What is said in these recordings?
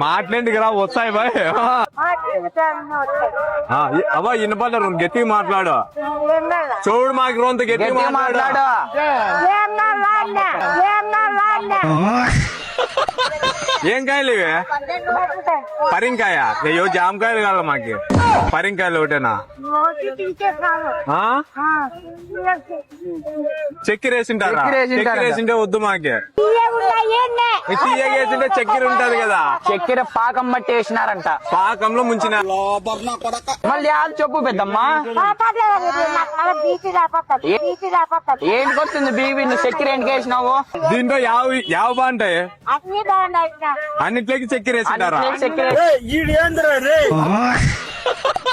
మాట్లాడికి రా వస్తాయి బాయ్. అవ్వ వినపడ్డారు గట్టిగా మాట్లాడు. చూడు మాకు రొంత గట్టిగా మాట్లాడు. ఏం కాయలు ఇవి? పరింకాయ? అయ్యో జామకాయలు కాదు మాకి, పరింకాయలు ఒకటేనా? చక్కెర వేసింటారా? చక్కెర వేసింటే వద్దు మాకి. తీయగేసింటే చక్కెర ఉంటది కదా. చక్కెర పాకం బట్టి వేసినారంట. పాకంలో ముంచిన మళ్ళీ చెప్పు పెద్దమ్మా, ఏంటికి వస్తుంది బీబీ? నువ్వు చక్కెర ఎందుకు వేసినావు? దీంట్లో యావ బాగుంటాయి, అన్నిట్లోకి చక్కెర వేసింటారా?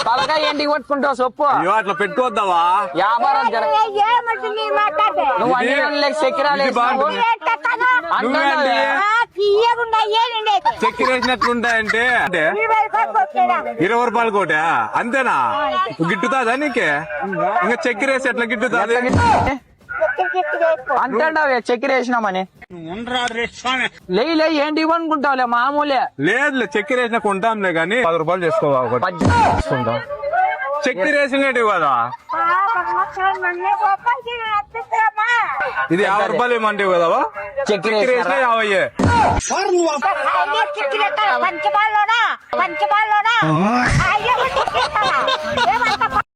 తలగా ఏంటికి పట్టుకుంటావు చెప్పు. అయ్యో అట్లా పెట్టుకోవద్దావా? వ్యాపారం నువ్వు అన్ని చక్కెర చక్కెర వేసినట్లుంటాయంటే 20 రూపాయలు కోట అంతేనా? గిట్టుతాదా నీకే? ఇంకా చక్కెర వేసి ఎట్లా గిట్టుతాది? అంటావే చక్కెర వేసినామని. లే ఏంటి ఇవ్వనుకుంటావులే మామూలే. లేదు చక్కెర వేసినా కొంటాంలే గానీ 10 రూపాయలు చేసుకోవాలి. చక్కెర వేసినట్టు కదా. ఇది 50 రూపాయలు ఏమంటావు కదా. చక్కెర వేసినా 50.